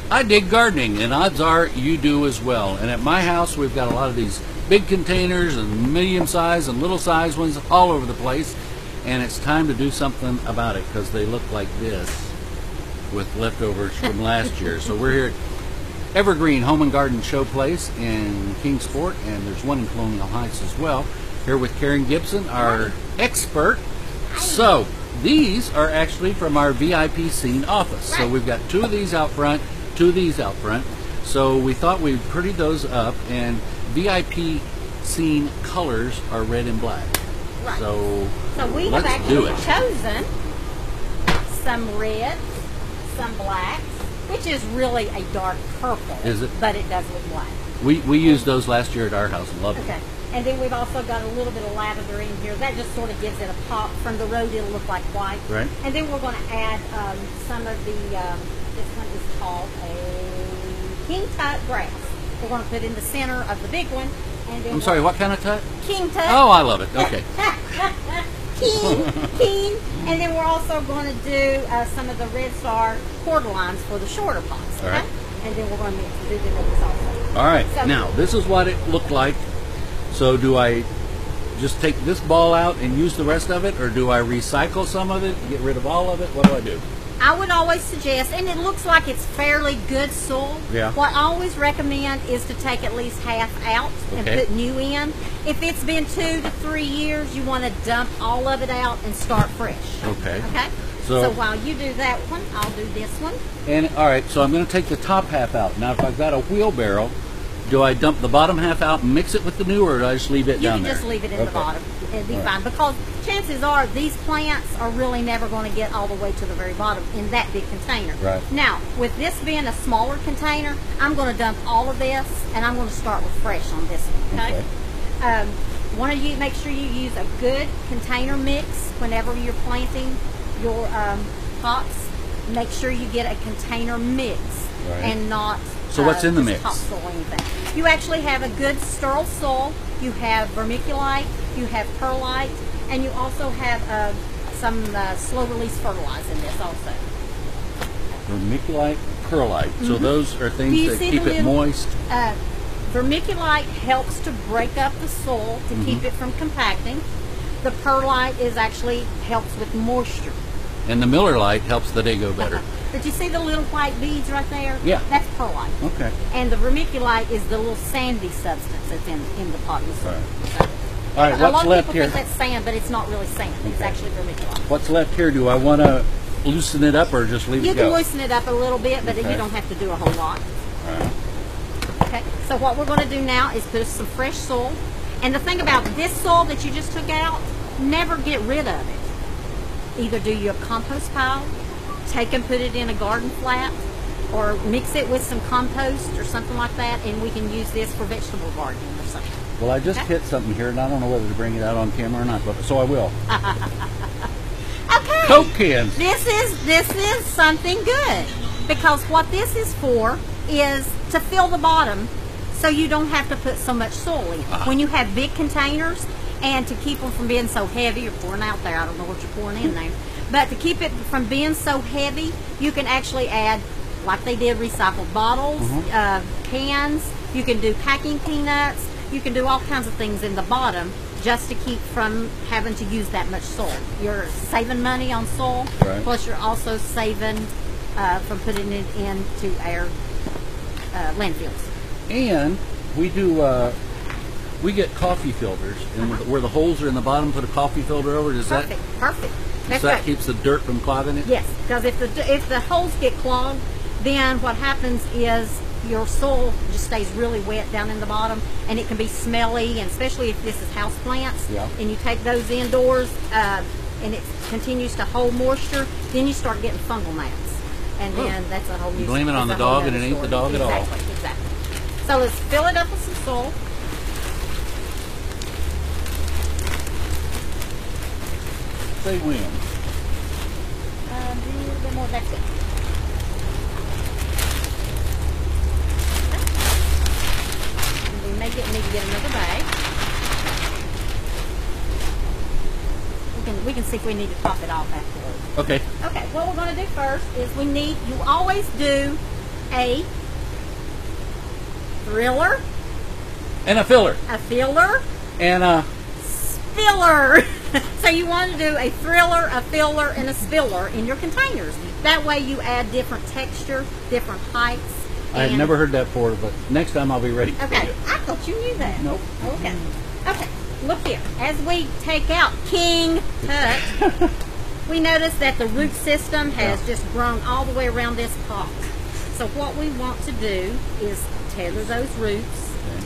I dig gardening, and odds are you do as well. And at my house, we've got a lot of these big containers and medium size and little size ones all over the place. And it's time to do something about it because they look like this with leftovers from last year. So we're here at Evergreen Home and Garden Showplace in Kingsport, and there's one in Colonial Heights as well. Here with Karen Gibson, our expert. So these are actually from our VIP scene office. So we've got two of these out front, two of these out front. So we thought we'd pretty those up, and VIP scene colors are red and black. Right. So we have actually chosen some red, some black, which is really a dark purple. Is it? But it does look black. We used those last year at our house and loved them. Okay. And then we've also got a little bit of lavender in here. That just sort of gives it a pop. From the road, it'll look like white. Right. And then we're going to add some of the, this one is called a king tut grass. We're going to put in the center of the big one. And then I'm sorry, what kind of tut? King tut. Oh, I love it. Okay. Keen. And then we're also going to do some of the Red Star cordylines for the shorter pots. Okay? All right. And then we're going to do the mix also. All right. So, now, this is what it looked like. So do I just take this ball out and use the rest of it, or do I recycle some of it, get rid of all of it? What do I do? I would always suggest, and it looks like it's fairly good soil. Yeah. What I always recommend is to take at least half out and put new in. If it's been 2 to 3 years, you want to dump all of it out and start fresh. Okay. Okay. So while you do that one, I'll do this one. And all right, so I'm going to take the top half out. Now, if I've got a wheelbarrow, do I dump the bottom half out and mix it with the new, or do I just leave it down there? You can just leave it in the bottom. It'll be fine, because chances are these plants are really never going to get all the way to the very bottom in that big container. Right. Now, with this being a smaller container, I'm going to dump all of this, and I'm going to start with fresh on this one. Okay. Want to make sure you use a good container mix whenever you're planting your pots. Make sure you get a container mix and not. So what's in the mix? Topsoil or anything. You actually have a good sterile soil. You have vermiculite, you have perlite, and you also have some slow release fertilizer in this also. Vermiculite, perlite. So those are things that keep it moist. Vermiculite helps to break up the soil to keep it from compacting. The perlite is actually helps with moisture. And the Miller Lite helps the day go better. But you see the little white beads right there? Yeah. That's perlite. Okay. And the vermiculite is the little sandy substance that's in the pot. All right, what's left here? A lot of people think that's sand, but it's not really sand. It's actually vermiculite. What's left here? Do I want to loosen it up or just leave it go? You can loosen it up a little bit, but you don't have to do a whole lot. All right. Okay, so what we're going to do now is put some fresh soil. And the thing about this soil that you just took out, never get rid of it. Either do your compost pile, take and put it in a garden flat, or mix it with some compost or something like that, and we can use this for vegetable gardening or something. Well, I just hit something here, and I don't know whether to bring it out on camera or not, but so I will. Okay. Coke cans. This is something good, because what this is for is to fill the bottom, so you don't have to put so much soil in. When you have big containers, and to keep them from being so heavy, you're pouring out there, I don't know what you're pouring in there, but to keep it from being so heavy, you can actually add, like they did, recycled bottles, cans. You can do packing peanuts. You can do all kinds of things in the bottom just to keep from having to use that much soil. You're saving money on soil, plus you're also saving from putting it into our landfills. And we do. We get coffee filters, and where the holes are in the bottom, put a coffee filter over. Does perfect. That's that keeps the dirt from clogging it? Yes, because if the holes get clogged, then what happens is your soil just stays really wet down in the bottom, and it can be smelly, and especially if this is house plants, and you take those indoors, and it continues to hold moisture, then you start getting fungal gnats, and then that's a whole new. Blame it on the dog, and it ain't the dog at all. Exactly. So let's fill it up with some soil. Say when. A little bit more, that's it. And we may need to get another bag. We can see if we need to top it off afterwards. Okay. Okay, what we're going to do first is you always do a thriller, And a filler. a filler, And a... spiller. So you want to do a thriller, a filler, and a spiller in your containers. That way you add different texture, different heights. I had never heard that before, but next time I'll be ready. Okay, I thought you knew that. Nope. Okay. Okay, look here. As we take out King Tut, we notice that the root system has just grown all the way around this pot. So what we want to do is tether those roots. Okay.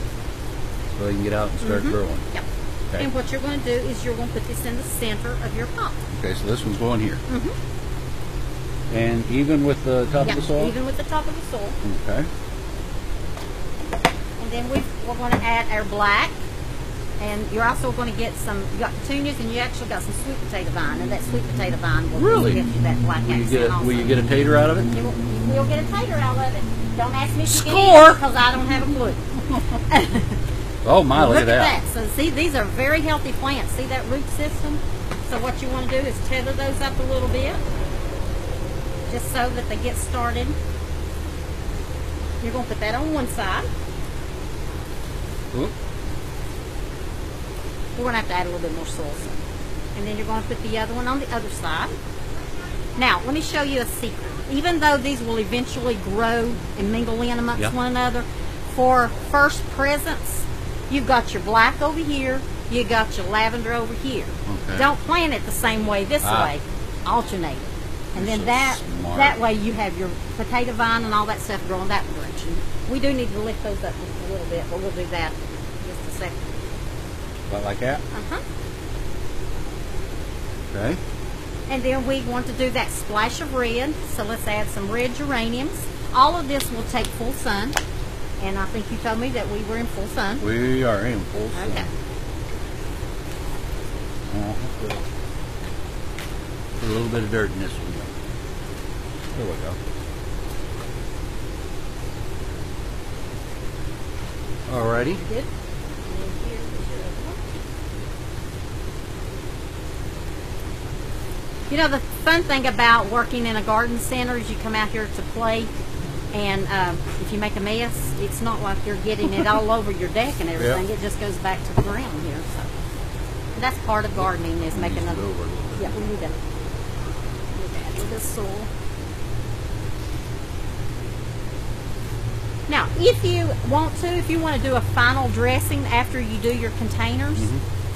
So they can get out and start growing. Yep. Okay. And what you're going to do is you're going to put this in the center of your pot. Okay, so this one's going here. And even with the top of the soil? Even with the top of the soil. Okay. And then we're going to add our black. And you're also going to get some, you got petunias, and you actually got some sweet potato vine. And that sweet potato vine will Really? give you that black accent also. Will you get a tater out of it? You will get a tater out of it. Don't ask me if you Score! get it because I don't have a clue. Oh my, look at that. So see, these are very healthy plants. See that root system? So what you want to do is tether those up a little bit, just so that they get started. You're going to put that on one side. Ooh. We're going to have to add a little bit more soil soon. And then you're going to put the other one on the other side. Now, let me show you a secret. Even though these will eventually grow and mingle in amongst one another, for first presents, you've got your black over here, you got your lavender over here. Okay. Don't plant it the same way this way. Alternate it. And then so that way you have your potato vine and all that stuff growing that direction. We do need to lift those up just a little bit, but we'll do that in just a second. About like that? Okay. And then we want to do that splash of red, so let's add some red geraniums. All of this will take full sun, and I think you told me that we were in full sun. We are in full sun. Okay. Put a little bit of dirt in this one. There we go. Alrighty. Good. You know, the fun thing about working in a garden center is you come out here to play, and if you make a mess, it's not like you're getting it all over your deck and everything. It just goes back to the ground here. So and that's part of gardening is making a. Yeah, we need to add a little soil. Now, if you want to do a final dressing after you do your containers,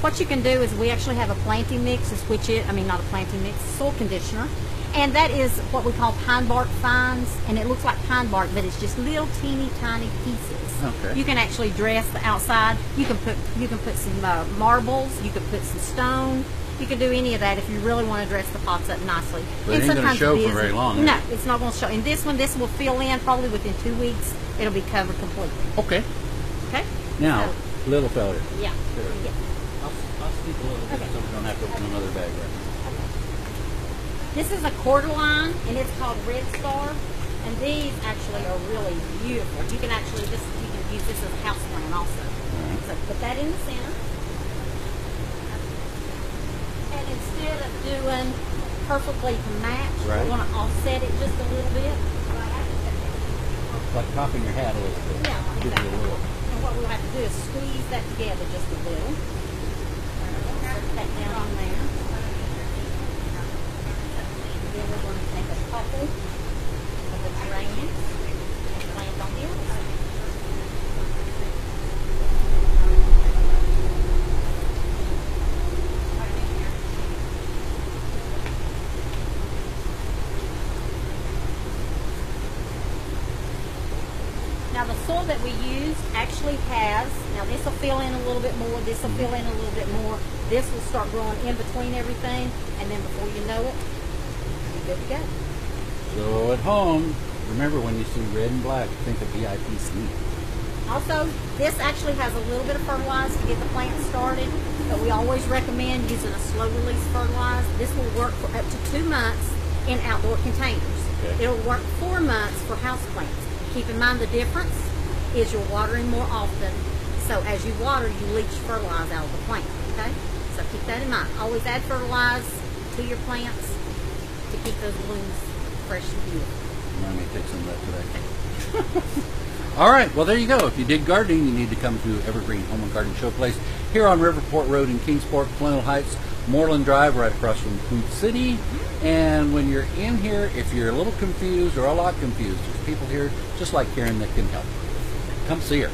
what you can do is we actually have a planting mix, not a planting mix, soil conditioner. And that is what we call pine bark fines, and it looks like pine bark, but it's just little teeny tiny pieces. Okay. You can actually dress the outside. You can put some marbles. You can put some stone. You can do any of that if you really want to dress the pots up nicely. But it ain't going to show for very long. No, it's not going to show. And this will fill in probably within 2 weeks. It'll be covered completely. Okay. Okay. Now, little fella. Yeah. There. I'll speak a little bit so we don't have to open another bag right now. This is a cordyline, and it's called Red Star. And these actually are really beautiful. You can use this as a house plant also. So put that in the center. And instead of doing perfectly to match, we're going to offset it just a little bit. Like topping your hat a little bit. Yeah, exactly. And what we'll have to do is squeeze that together just a little. Put that down on there. Then we're going to take a couple of the geraniums and plant on the other side. Now the soil that we used actually has, now this will fill in a little bit more, this will fill in a little bit more, this will start growing in between everything, and then before you know it, you're good to go. So at home, remember when you see red and black, think of VIPC. Also, this actually has a little bit of fertilizer to get the plant started, but we always recommend using a slow release fertilizer. This will work for up to 2 months in outdoor containers. Okay. It'll work 4 months for house plants. Keep in mind the difference is you're watering more often. So as you water, you leach fertilizer out of the plant, okay? So keep that in mind. Always add fertilizer to your plants to keep those blooms fresh and beautiful. Let me take some of that today. All right, well, there you go. If you dig gardening, you need to come to Evergreen Home and Garden Showplace here on Riverport Road in Kingsport, Colonial Heights, Moreland Drive, right across from Food City. And when you're in here, if you're a little confused or a lot confused, there's people here just like Karen that can help. Come see her.